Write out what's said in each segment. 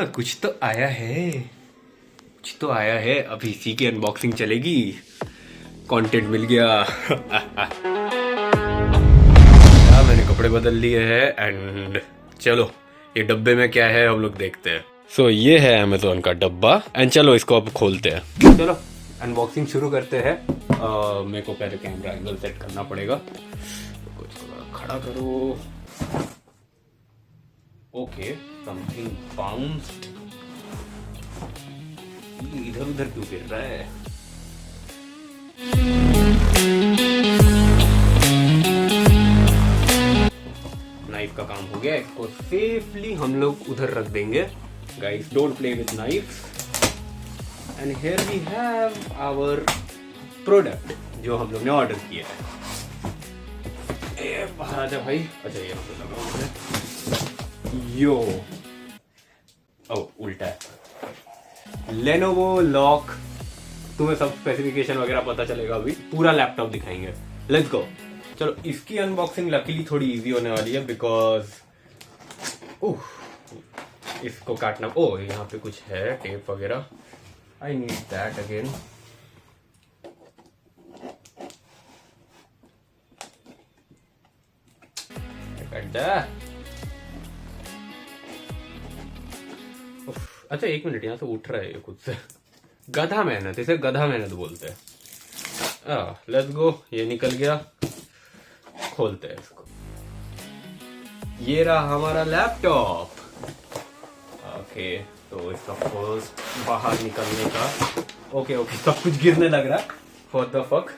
हाँ कुछ तो आया है, कुछ तो आया है। अभी इसी की अनबॉक्सिंग चलेगी। कंटेंट मिल गया। हाँ, मैंने कपड़े बदल लिए हैं एंड चलो ये डब्बे में क्या है हम लोग देखते हैं। सो ये है अमेजोन का डब्बा एंड चलो इसको अब खोलते हैं। चलो अनबॉक्सिंग शुरू करते हैं। मेरे को पहले कैमरा एंगल सेट करना पड़ेगा, तो इसको खड़ा करो। Okay, something bounced. इधर उधर क्यों गिर रहा है? नाइफ का काम हो गया, इसको सेफली हम लोग उधर रख देंगे। Guys don't play with knives. And here we have our product जो हम लोग ने ऑर्डर किया है। बाहर आजा भाई। अच्छा ये लगा हुआ है। यो ओ उल्टा है। Lenovo lock. तुम्हें सब स्पेसिफिकेशन वगैरह पता चलेगा, अभी पूरा लैपटॉप दिखाएंगे। Let's go. चलो इसकी अनबॉक्सिंग लकीली थोड़ी इजी होने वाली है बिकॉज इसको काटना। ओ यहाँ पे कुछ है टेप वगैरह। I need that again. अच्छा एक मिनट, यहाँ से उठ रहा है ये खुद से। गधा मेहनत, इसे गधा मेहनत बोलते हैं। Let's go. ये निकल गया, खोलते हैं इसको। ये रहा हमारा लैपटॉप। ओके, तो इसका फर्स्ट बाहर निकलने का। ओके सब कुछ गिरने लग रहा। What the fuck.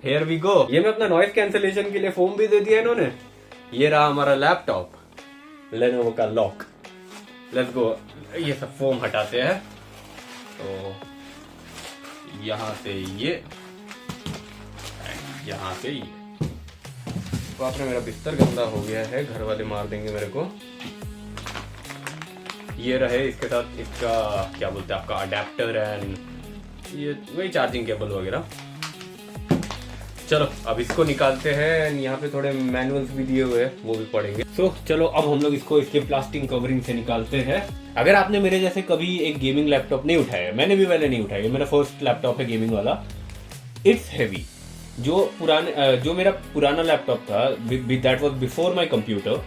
Here we go. ये मैं अपना नॉइस कैंसलेशन के लिए फोम भी दे दिया इन्होंने। ये रहा हमारा लैपटॉप, लेनोवो का लॉक। Let's go. ये सब फोम हटाते हैं। तो यहां से ये, यहां से ये। बाप रे मेरा बिस्तर गंदा हो गया है, घर वाले मार देंगे मेरे को। ये रहे इसके साथ इसका क्या बोलते हैं आपका अडेप्टर एंड ये वही चार्जिंग केबल वगैरह। चलो अब इसको निकालते हैं। यहाँ पे थोड़े मैनुअल्स भी दिए हुए हैं, वो भी पढ़ेंगे। चलो अब हम लोग इसको इसके प्लास्टिक कवरिंग से निकालते हैं। अगर आपने मेरे जैसे कभी एक गेमिंग लैपटॉप नहीं उठाया, मैंने भी पहले नहीं उठाया, मेरा फर्स्ट लैपटॉप है गेमिंग वाला। It's heavy. जो मेरा पुराना लैपटॉप था, that was before my computer,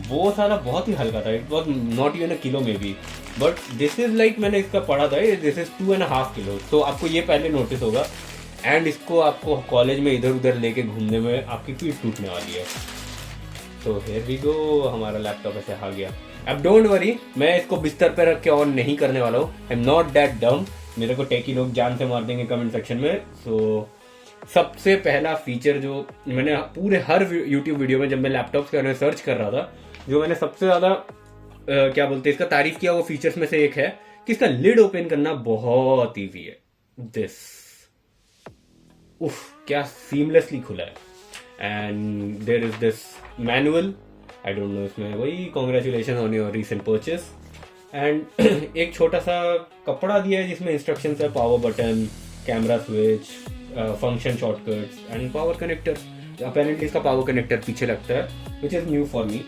वो साला बहुत ही हल्का था। It was not even a kilo में भी, बट दिस इज लाइक मैंने इसका पढ़ा था, दिस इज 2.5 किलो। तो आपको ये पहले नोटिस होगा। एंड इसको आपको कॉलेज में इधर उधर लेके घूमने में आपकी पीठ टूटने वाली है। तो हियर वी गो, हमारा लैपटॉप ऐसे आ गया। अब डोंट वरी, मैं इसको बिस्तर पर रख के ऑन नहीं करने वाला हूँ। I am not that dumb. मेरे को टेकी लोग जान से मार देंगे कमेंट सेक्शन में। सो सबसे पहला फीचर जो मैंने पूरे हर यूट्यूब वीडियो में जब मैं लैपटॉप के बारे में सर्च कर रहा था, जो मैंने सबसे ज्यादा क्या बोलते हैं इसका तारीफ किया, वो फीचर्स में से एक है कि इसका लिड ओपन करना बहुत ईजी है। दिस क्या सीमलेसली खुला है। And there is this manual. I don't know, इसमें वही congratulation on your recent purchase. And एक छोटा सा कपड़ा दिया है जिसमें इंस्ट्रक्शंस है, power button, camera switch, function shortcuts and power connector. Apparently इसका पावर कनेक्टर पीछे लगता है, which is new for me.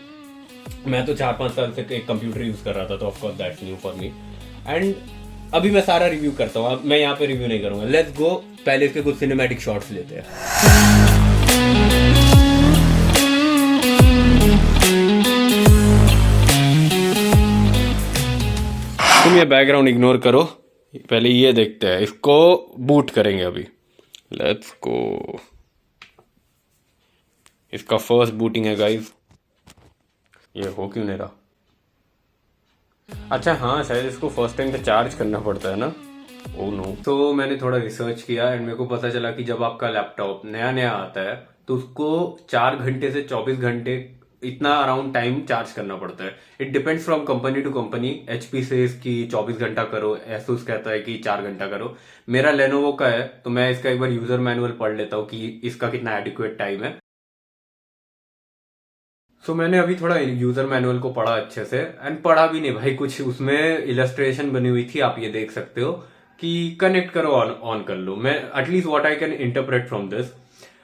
मैं तो 4-5 साल से एक कंप्यूटर यूज कर रहा था, तो of course that's new for me. And अभी मैं सारा रिव्यू करता हूँ, अब मैं यहाँ पे रिव्यू नहीं करूंगा। Let's go. पहले इसके कुछ सिनेमैटिक शॉट्स लेते हैं। तुम ये बैकग्राउंड इग्नोर करो, पहले ये देखते हैं। इसको बूट करेंगे अभी। Let's go. इसका फर्स्ट बूटिंग है गाइस। ये हो क्यों नहीं रहा? अच्छा हाँ, शायद इसको फर्स्ट टाइम पे चार्ज करना पड़ता है ना। Oh no. तो मैंने थोड़ा रिसर्च किया एंड मेरे को पता चला कि जब आपका लैपटॉप नया नया आता है तो उसको 4 घंटे से 24 घंटे इतना अराउंड टाइम चार्ज करना पड़ता है। It depends from company to company. HP से इसकी 24 घंटा करो, एसूस कहता है कि 4 घंटा करो। मेरा लेनोवो का है, तो मैं इसका एक बार यूजर मैनुअल पढ़ लेता हूँ कि इसका कितना एडिक्वेट टाइम है। सो मैंने अभी थोड़ा यूजर मैनुअल को पढ़ा अच्छे से, एंड पढ़ा भी नहीं भाई, कुछ उसमें इलस्ट्रेशन बनी हुई थी, आप ये देख सकते हो कि कनेक्ट करो, ऑन कर लो। मैं at least what I can interpret from this.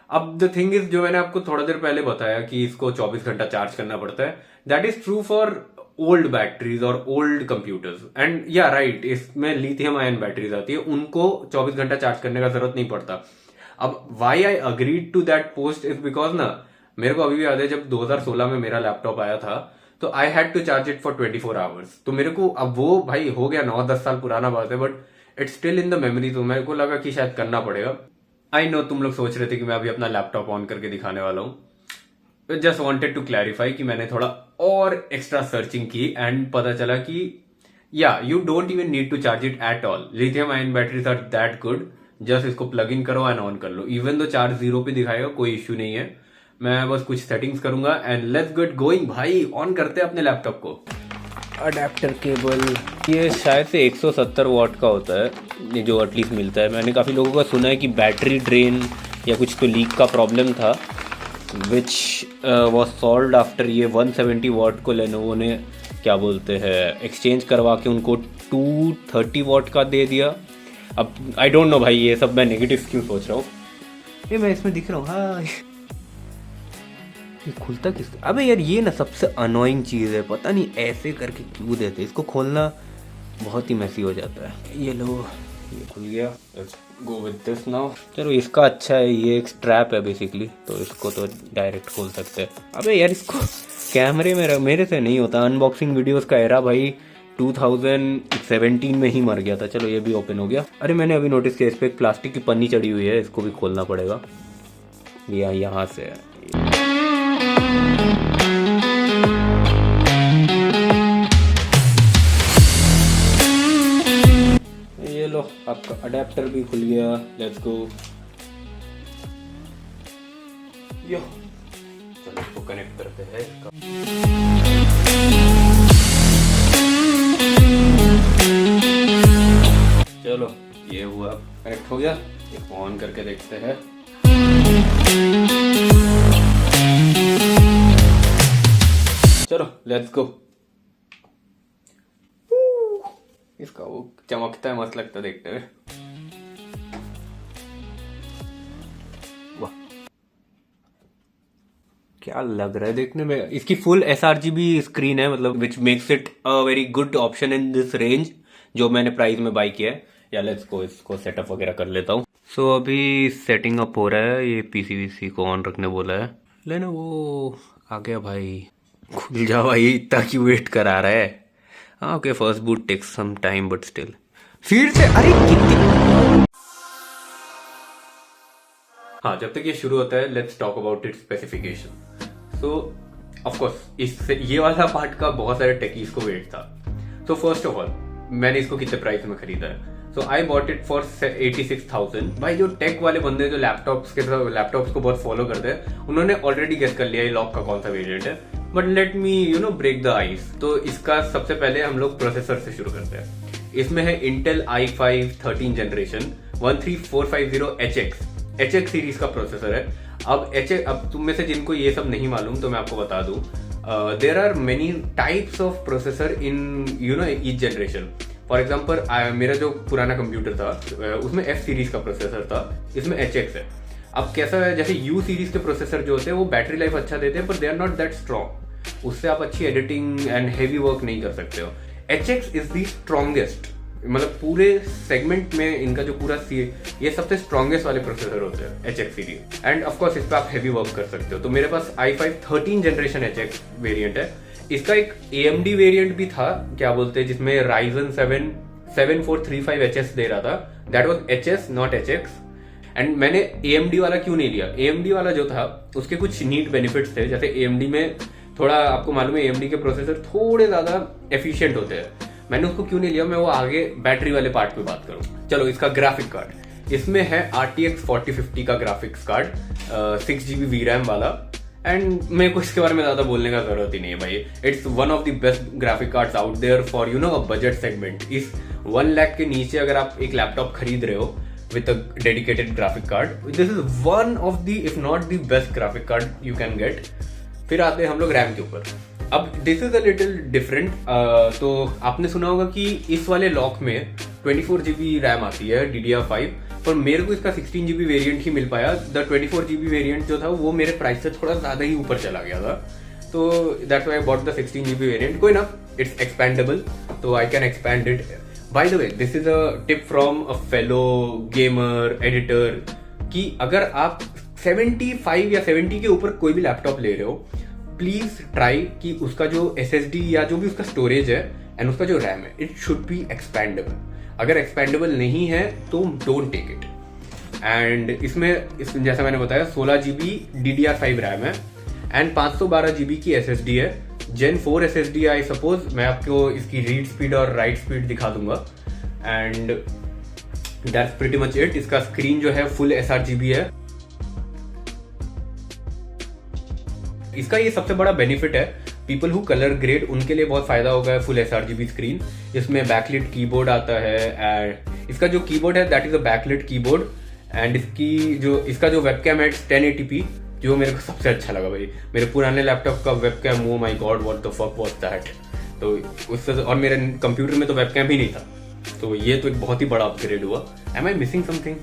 अब द थिंग इज, जो मैंने आपको थोड़ा देर पहले बताया कि इसको 24 घंटा चार्ज करना पड़ता है, that is true for old batteries और ओल्ड कंप्यूटर्स एंड या राइट, इसमें लिथियम आयन बैटरीज आती है, उनको 24 घंटा चार्ज करने का जरूरत नहीं पड़ता। अब why I agreed to that post is because ना, मेरे को अभी भी याद है जब 2016 में मेरा लैपटॉप आया था तो I had to charge it for 24 hours. तो मेरे को अब वो भाई हो गया 9-10 साल पुराना बात है, but it's still in the memory. तो मेरे को लगा कि शायद करना पड़ेगा। आई नो तुम लोग सोच रहे थे कि मैं अभी अपना लैपटॉप ऑन करके दिखाने वाला हूँ। जस्ट वॉन्टेड टू क्लैरिफाई कि मैंने थोड़ा और एक्स्ट्रा सर्चिंग की एंड पता चला कि या you don't even need to charge it at all. Lithium ion batteries are that good, just इसको प्लग इन करो एंड ऑन कर लो। इवन दो चार्ज 0 पे दिखाएगा, कोई इश्यू नहीं है। मैं बस कुछ सेटिंग्स करूंगा एंड लेट्स गेट गोइंग। भाई ऑन करते हैं अपने लैपटॉप को। अडेप्टर केबल, ये शायद से 170 वॉट का होता है, ये जो एटलीस्ट मिलता है। मैंने काफ़ी लोगों का सुना है कि बैटरी ड्रेन या कुछ तो लीक का प्रॉब्लम था, विच वॉज सॉल्व्ड आफ्टर ये 170 वॉट को लेनोवो ने क्या बोलते हैं एक्सचेंज करवा के उनको 230 वॉट का दे दिया। अब आई डोंट नो भाई, ये सब मैं नेगेटिव क्यों सोच रहा हूँ। ये मैं इसमें दिख रहा हूँ, हाँ ये खुलता किस? अबे यार ये ना सबसे अनोइंग चीज़ है, पता नहीं ऐसे करके क्यों देते, इसको खोलना बहुत ही मैसी हो जाता है। ये लो, ये खुल गया। Let's go with this now. चलो इसका अच्छा है, ये एक स्ट्रैप है बेसिकली, तो इसको तो डायरेक्ट खोल सकते हैं। अबे यार इसको कैमरे में मेरे से नहीं होता। अनबॉक्सिंग वीडियोस का एरा भाई 2017 में ही मर गया था। चलो ये भी ओपन हो गया। अरे मैंने अभी नोटिस किया इस पर एक प्लास्टिक की पन्नी चढ़ी हुई है, इसको भी खोलना पड़ेगा। ये यहाँ से है। ये लो, आपका अडेप्टर भी खुल गया। Let's go. यो चलो इसको कनेक्ट करते हैं। चलो ये हुआ, कनेक्ट हो गया। इसको ऑन करके देखते हैं। चलो लेट्स गो। इसका वो चमकता है, मस्त लगता है देखते हुए। वाह क्या लग रहा है देखने में। इसकी फुल sRGB स्क्रीन है, मतलब which makes it a very good option in this range जो मैंने प्राइस में बाई किया है। या लेट्स गो, इसको सेटअप वगैरह कर लेता हूँ। सो अभी सेटिंग अप हो रहा है। ये PCBC को ऑन रखने बोला है, लेना वो आ गया भाई। खुल जा भाई, इतना क्यों वेट करा रहा है। हाँ okay, first boot takes some time but still. फिर से अरे कितनी। हाँ जब तक ये शुरू होता है, let's talk about it's specification. So of course इससे ये वाला पार्ट का बहुत सारे टेकीज को वेट था। सो फर्स्ट ऑफ ऑल मैंने इसको कितने प्राइस में खरीदा है। सो आई बॉट इट फॉर 86,000। भाई जो टेक वाले बंदे जो लैपटॉप्स को बहुत फॉलो करते हैं, उन्होंने ऑलरेडी गेस कर लिया ये लॉक का कौन सा वेरिएंट है। But let me break the ice. तो इसका सबसे पहले हम लोग प्रोसेसर से शुरू करते हैं। इसमें है Intel i5 13 generation 13450HX HX series का प्रोसेसर है। अब तुम में से जिनको ये सब नहीं मालूम तो मैं आपको बता दूं, there are many types of processor in each generation. For example मेरा जो पुराना कंप्यूटर था उसमें F सीरीज का प्रोसेसर था, इसमें HX है। अब कैसा है, जैसे U सीरीज के प्रोसेसर जो होते हैं वो बैटरी लाइफ अच्छा देते हैं, पर they are not that strong. उससे आप अच्छी एडिटिंग एंड हैवी वर्क नहीं कर सकते हो। HX इज द स्ट्रॉन्गेस्ट, मतलब पूरे सेगमेंट में इनका जो पूरा ये सबसे स्ट्रॉन्गेस्ट वाले प्रोसेसर होते हैं HX series. End of course इस पर आप हैवी वर्क कर सकते हो। तो मेरे पास i5 13 जनरेशन HX वेरिएंट है। इसका एक AMD वेरिएंट भी था, क्या बोलते हैं, जिसमें Ryzen 7 7435HS दे रहा था। That was HS not HX। And मैंने AMD वाला क्यों नहीं लिया, AMD वाला जो था उसके कुछ नीट बेनिफिट्स थे। जैसे AMD में थोड़ा, आपको मालूम है AMD के प्रोसेसर थोड़े ज्यादा एफिशिएंट होते हैं। मैंने उसको क्यों नहीं लिया, मैं वो आगे बैटरी वाले पार्ट पे बात करूँ। चलो इसका ग्राफिक कार्ड, इसमें है RTX 4050 का ग्राफिक्स कार्ड 6GB VRAM वाला। एंड मेरे को इसके बारे में ज्यादा बोलने का जरूरत ही नहीं है भाई। It's one of the best graphic cards out there for a budget segment. इस 1 लाख के नीचे अगर आप एक लैपटॉप खरीद रहे हो with a dedicated graphic card, this is one of the if not the best graphic card you can get। फिर आते हैं हम लोग रैम के ऊपर। अब this is a little different. तो आपने सुना होगा कि इस वाले लॉक में 24GB रैम आती है DDR5, पर मेरे को इसका 16GB वेरिएंट ही मिल पाया। द 24GB वेरिएंट जो था वो मेरे प्राइस से थोड़ा ज्यादा ही ऊपर चला गया था, तो that's why I bought the 16GB variant. कोई ना, इट्स एक्सपेंडेबल, तो I can expand it. By the way, this is a tip from a fellow gamer editor कि अगर आप 75 या 70 के ऊपर कोई भी लैपटॉप ले रहे हो, प्लीज ट्राई कि उसका जो SSD या जो भी उसका स्टोरेज है एंड उसका जो रैम है, इट शुड बी एक्सपैंडेबल. अगर एक्सपैंडेबल नहीं है तो डोंट टेक इट. एंड इसमें जैसा मैंने बताया 16 GB DDR5 रैम है एंड 512 GB की SSD है. Gen 4 SSD I suppose. मैं आपको इसकी रीड स्पीड और राइट स्पीड दिखा दूंगा and that's pretty much it. इसका स्क्रीन जो है फुल sRGB है. इसका ये सबसे बड़ा बेनिफिट है, पीपल हु कलर ग्रेड उनके लिए बहुत फायदा होगा है फुल sRGB स्क्रीन. इसमें बैकलिट कीबोर्ड आता है एंड इसका जो कीबोर्ड है that is a backlit keyboard. And इसका जो वेबकैम है 1080p, जो मेरे को सबसे अच्छा लगा भाई. मेरे पुराने लैपटॉप का webcam, oh my God what the fuck was that. तो उससे, और मेरे कंप्यूटर में तो वेबकैम ही नहीं था, तो ये तो एक बहुत ही बड़ा अपग्रेड हुआ. Am I missing something?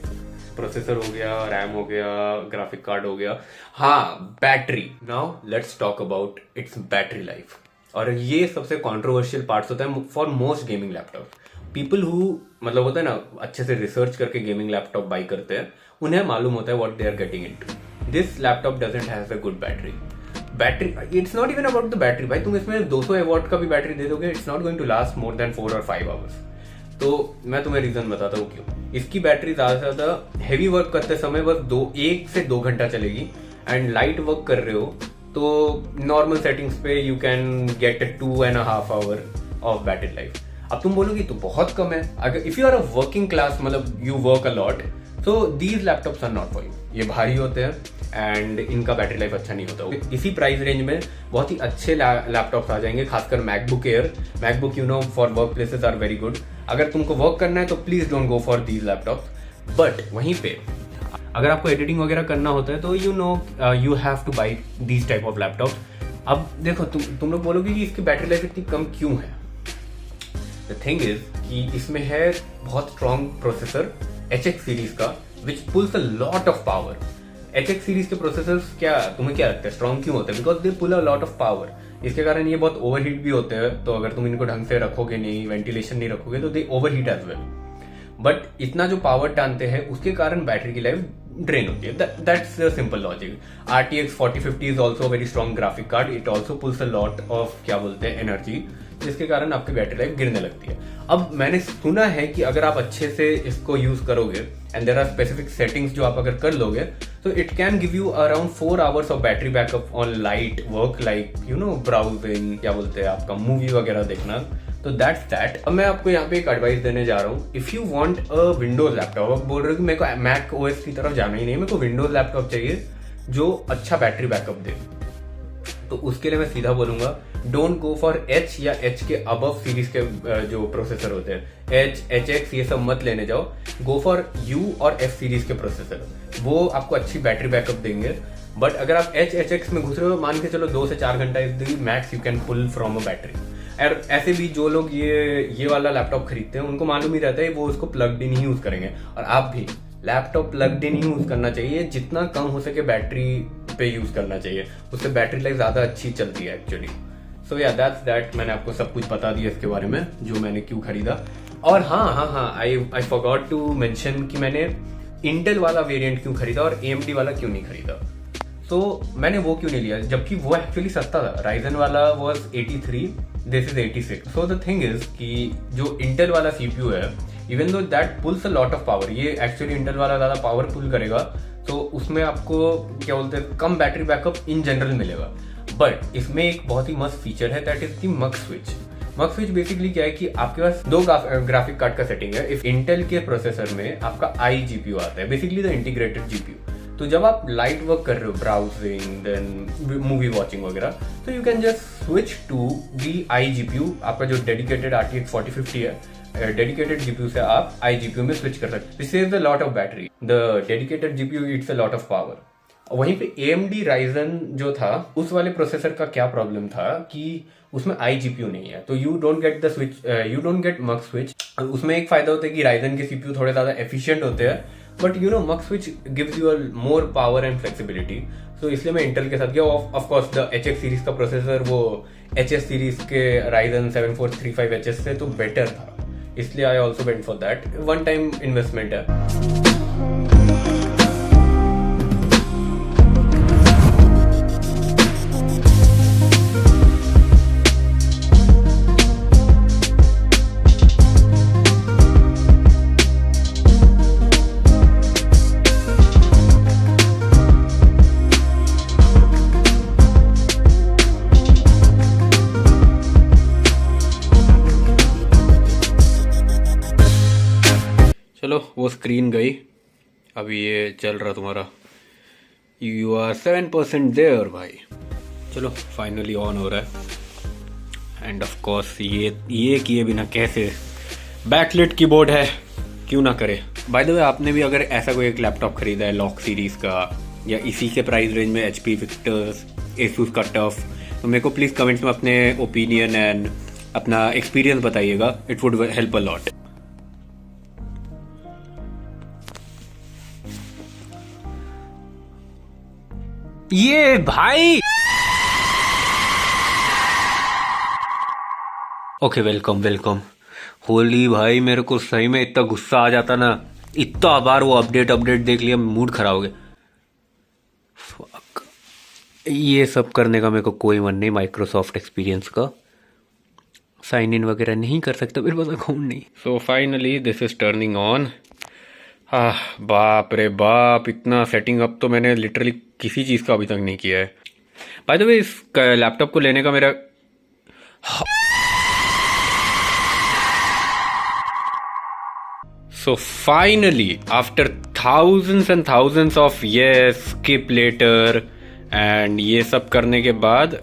Processor हो गया, रैम हो गया, ग्राफिक कार्ड हो गया. हाँ, battery. Now let's talk about it's battery life. और ये सबसे कंट्रोवर्शियल पार्ट्स होता है for most gaming laptop. People who मतलब होता है ना, अच्छे से रिसर्च करके गेमिंग लैपटॉप बाई करते हैं, उन्हें मालूम होता है what they are getting into. This laptop doesn't have a good battery. It's not even about the battery. भाई तुम इसमें 200 वॉट का भी बैटरी दे दोगे, it's not going to last more than 4 और 5 आवर्स. तो मैं तुम्हें रीजन बताता हूँ क्यों. इसकी बैटरी ज्यादा से ज्यादा हैवी वर्क करते समय बस 1 से 2 घंटा चलेगी एंड लाइट वर्क कर रहे हो तो नॉर्मल सेटिंग्स पे you can get 2.5 hour of battery life. अब तुम बोलोगी तो बहुत कम है. अगर if you are a working class, मतलब यू वर्क अ लॉट, तो these laptops are not for you. ये भारी होते हैं एंड इनका बैटरी लाइफ अच्छा नहीं होता. इसी प्राइस रेंज में बहुत ही अच्छे लैपटॉप्स आ जाएंगे, खासकर MacBook Air. MacBook for work places are very good. अगर तुमको वर्क करना है तो please don't go for these laptops. But वहीं पे अगर आपको एडिटिंग वगैरह करना होता है तो you have two by these type of laptop. अब देखो, तुम लोग बोलोगे कि इसकी बैटरी लाइफ इतनी कम क्यों है. द थिंग इज कि इसमें है बहुत स्ट्रॉन्ग प्रोसेसर HX सीरीज का, which pulls a lot of power. HX series के प्रोसेसर्स तुम्हें क्या लगता है स्ट्रॉन्ग क्यों होते हैं? Because they pull a lot of power. इसके कारण ये बहुत ओवरहीट भी होते हैं, तो अगर तुम इनको ढंग से रखोगे नहीं, वेंटिलेशन नहीं रखोगे, तो दे ओवरहीट एज वेल. बट इतना जो पावर टानते हैं उसके कारण बैटरी की लाइफ ड्रेन होती है. That's the simple logic. RTX 4050 is also very strong graphic card. It also pools a lot of energy, जिसके कारण आपकी बैटरी लाइफ गिरने लगती है. अब मैंने सुना है कि अगर आप अच्छे से इसको यूज करोगे and there are specific settings जो आप अगर कर लोगे, तो it can give you around 4 hours of battery backup on light work, like browsing, आपका मूवी वगैरह देखना. तो दैट्स दैट. अब मैं आपको यहाँ पे एक एडवाइस देने जा रहा हूँ. If you want a Windows laptop, अब बोल रहे हो कि मेरे को मैक OS की तरफ जाना ही नहीं, मेरे को विंडोज लैपटॉप चाहिए जो अच्छा बैटरी बैकअप दे, तो उसके लिए मैं सीधा बोलूंगा डोंट गो फॉर H या H के अबव सीरीज के जो प्रोसेसर होते हैं, HX ये सब मत लेने जाओ. गो फॉर U और F सीरीज के प्रोसेसर, वो आपको अच्छी बैटरी बैकअप देंगे. बट अगर आप HX में घुस रहे हो, मान के चलो 2 से 4 घंटा is the max you can pull from a battery. और ऐसे भी जो लोग ये वाला लैपटॉप खरीदते हैं उनको मालूम ही रहता है वो उसको प्लग्ड इन ही यूज करेंगे. और आप भी लैपटॉप प्लग्ड इन ही यूज करना चाहिए, जितना कम हो सके बैटरी पे यूज करना चाहिए, उससे बैटरी लाइफ ज्यादा अच्छी चलती है एक्चुअली. सो या दैट्स दैट. मैंने आपको सब कुछ बता दिया इसके बारे में, जो मैंने क्यों खरीदा. और हाँ, आई फॉरगॉट टू मेंशन कि मैंने इंटेल वाला वेरिएंट क्यों खरीदा और AMD वाला क्यों नहीं खरीदा. तो मैंने वो क्यों नहीं लिया, जबकि वो एक्चुअली सस्ता था. राइजन वाला was 83, this is 86. So the thing is कि जो इंटेल वाला CPU है, even though that pools a lot of power, ये एक्चुअली इंटेल वाला ज्यादा पावर पुल करेगा, तो उसमें आपको क्या बोलते हैं कम बैटरी बैकअप इन जनरल मिलेगा. बट इसमें एक बहुत ही मस्त फीचर है, दैट इज द मक स्विच. मक स्विच बेसिकली क्या है कि आपके पास 2 ग्राफिक कार्ड का सेटिंग है. इफ इंटेल के प्रोसेसर में आपका iGPU आता है, बेसिकली द इंटीग्रेटेड GPU. तो जब आप लाइट वर्क कर रहे हो, ब्राउजिंग देन मूवी वॉचिंग वगैरह, तो you can just switch to the iGPU. आपका जो डेडिकेटेड RTX 4050 है, डेडिकेटेड GPU से आप iGPU में स्विच कर सकते. This saves a lot of battery. The dedicated GPU Yeats a lot of power. वहीं पे AMD Ryzen जो था, उस वाले प्रोसेसर का क्या प्रॉब्लम था कि उसमें iGPU नहीं है, तो you don't get the switch, you don't get मक स्विच. उसमें एक फायदा होता है कि Ryzen के CPU थोड़े ज्यादा एफिशिएंट होते हैं, but Mac switch gives you more power and flexibility. So इसलिए मैं इंटेल के साथ गया। Of course the HX series का प्रोसेसर वो HS सीरीज के Ryzen 7435HS से तो बेटर था, इसलिए I also went for that. One time investment है। चलो वो स्क्रीन गई, अभी ये चल रहा तुम्हारा, यू आर 7% देयर भाई। चलो फाइनली ऑन हो रहा है। एंड ऑफ कोर्स ये किए बिना कैसे, बैकलिट कीबोर्ड है, क्यों ना करे। बाय द वे आपने भी अगर ऐसा कोई एक लैपटॉप खरीदा है लॉक सीरीज़ का या इसी के प्राइस रेंज में HP विक्टर्स Asus का टफ, तो मेरे को प्लीज़ कमेंट्स में अपने ओपिनियन एंड अपना एक्सपीरियंस बताइएगा, it would help a lot. ये भाई ओके वेलकम। होली भाई मेरे को सही में इतना गुस्सा आ जाता ना, इतना बार वो अपडेट देख लिया, मूड खराब हो गया। ये सब करने का मेरे को कोई मन नहीं, माइक्रोसॉफ्ट एक्सपीरियंस का साइन इन वगैरह नहीं कर सकता, मेरे पास अकाउंट नहीं। So finally this is turning on. बाप रे बाप, इतना सेटिंग अप तो मैंने लिटरली किसी चीज़ का अभी तक नहीं किया है। बाय द वे इस लैपटॉप को लेने का मेरा so finally after thousands and thousands of skip letter and ये सब करने के बाद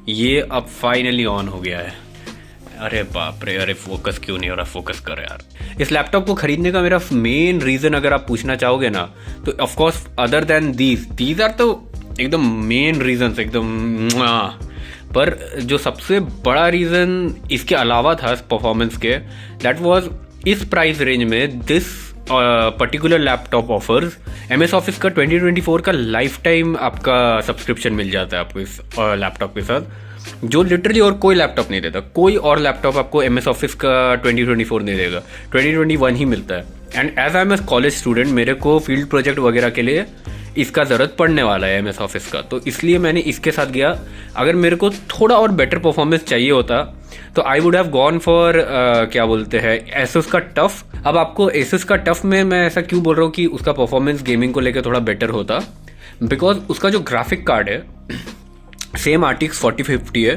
ये अब फाइनली ऑन हो गया है। अरे बाप रे, अरे फोकस क्यों नहीं हो रहा, फोकस कर यार। इस लैपटॉप को खरीदने का मेरा मेन रीज़न अगर आप पूछना चाहोगे ना, तो of course other than these are तो एकदम मेन रीजंस एकदम, पर जो सबसे बड़ा रीज़न इसके अलावा था परफॉर्मेंस के, दैट वाज इस प्राइस रेंज में this particular laptop offers MS office का 2024 का लाइफ टाइम आपका सब्सक्रिप्शन मिल जाता है आपको इस लैपटॉप के साथ, जो लिटरली और कोई लैपटॉप नहीं देता। कोई और लैपटॉप आपको MS ऑफिस का 2024 नहीं देगा, 2021 ही मिलता है। And as I am a college student, मेरे को फील्ड प्रोजेक्ट वगैरह के लिए इसका ज़रूरत पड़ने वाला है MS ऑफिस का, तो इसलिए मैंने इसके साथ गया। अगर मेरे को थोड़ा और बेटर परफॉर्मेंस चाहिए होता तो I would have gone for क्या बोलते हैं Asus का टफ। अब आपको Asus का टफ में मैं ऐसा क्यों बोल रहा हूँ कि उसका परफॉर्मेंस गेमिंग को लेकर थोड़ा बेटर होता, बिकॉज उसका जो ग्राफिक कार्ड है सेम RTX 4050 है,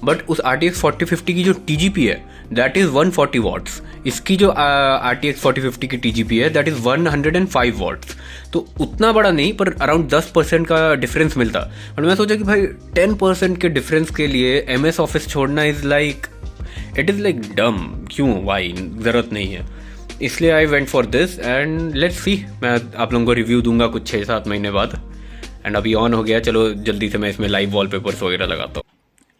बट उस RTX 4050 की जो TGP है दैट इज़ 140 वॉट्स, इसकी जो RTX 4050 की TGP है दैट इज़ 105 वॉट्स। तो उतना बड़ा नहीं, पर अराउंड 10% का डिफरेंस मिलता। बट मैं सोचा कि भाई 10% के डिफरेंस के लिए MS ऑफिस छोड़ना is like, it is like डम, क्यों, वाई, ज़रूरत नहीं है। इसलिए I went for this and let's see, मैं आप लोगों को रिव्यू दूंगा कुछ 6-7 महीने बाद। एंड अभी ऑन हो गया, चलो जल्दी से मैं इसमें लाइव वॉलपेपर्स वगैरह लगाता हूँ।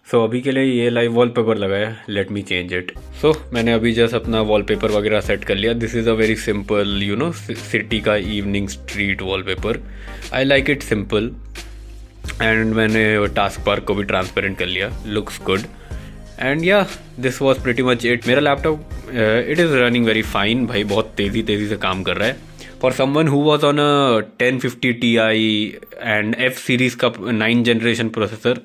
सो अभी के लिए ये लाइव वॉलपेपर लगाया, let me change it. So मैंने अभी जस्ट अपना वॉलपेपर वगैरह सेट कर लिया। This is a very simple you know city का evening street wallpaper, I like it simple. And मैंने टास्क बार को भी ट्रांसपेरेंट कर लिया, looks good. And yeah this was pretty much it. मेरा laptop it is running very fine भाई, बहुत तेज़ी से काम कर रहा है। For someone who was on a 1050 Ti and F series का 9th generation processor,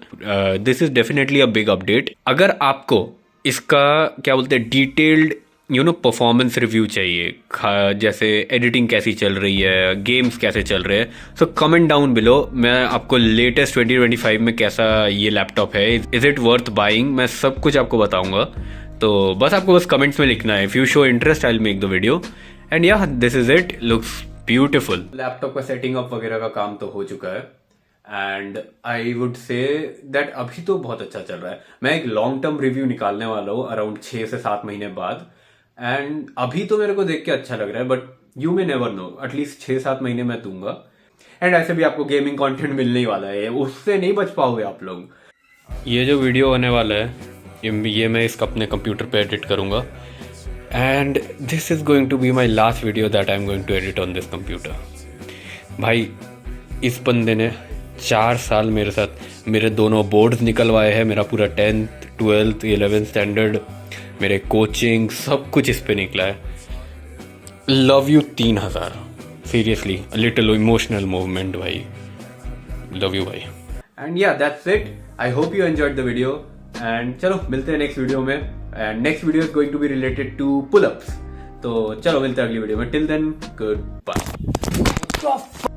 this is definitely a big update. अगर आपको इसका क्या बोलते हैं detailed you know performance review चाहिए, जैसे एडिटिंग कैसी चल रही है, गेम्स कैसे चल रहे हैं, सो कमेंट डाउन बिलो। मैं आपको लेटेस्ट 2025 में कैसा ये लैपटॉप है, इज़ इट वर्थ बाइंग, मैं सब कुछ आपको बताऊंगा। तो बस आपको बस कमेंट्स में लिखना है, if you show interest I will make the video. And yeah this is it, looks beautiful. Laptop का सेटिंग अप वगैरह का काम तो हो चुका है and I would say that अभी तो बहुत अच्छा चल रहा है। मैं एक लॉन्ग टर्म रिव्यू निकालने वाला हूँ अराउंड 6 से 7 महीने बाद। एंड अभी तो मेरे को देख के अच्छा लग रहा है, but you may never know, at least 6-7 महीने मैं दूंगा। एंड ऐसे भी आपको गेमिंग कंटेंट मिलने ही वाला है, उससे नहीं बच पाओगे आप लोग। ये जो वीडियो होने वाला है ये मैं इसका अपने कंप्यूटर पे एडिट करूँगा and this is going to be my last video that I am going to edit on this computer. भाई इस बंदे ने 4 साल मेरे साथ, मेरे दोनों बोर्ड्स निकलवाए हैं, मेरा पूरा 10th 12th 11th स्टैंडर्ड, मेरे कोचिंग सब कुछ इस पे निकला है। Love you 3000, seriously little emotional movement भाई, लव यू भाई। And yeah that's it, I hope you enjoyed the video and चलो मिलते हैं नेक्स्ट वीडियो में। And next video is going to be related to pull ups. तो चलो मिलते हैं अगली वीडियो में, टिल देन गुड बाय।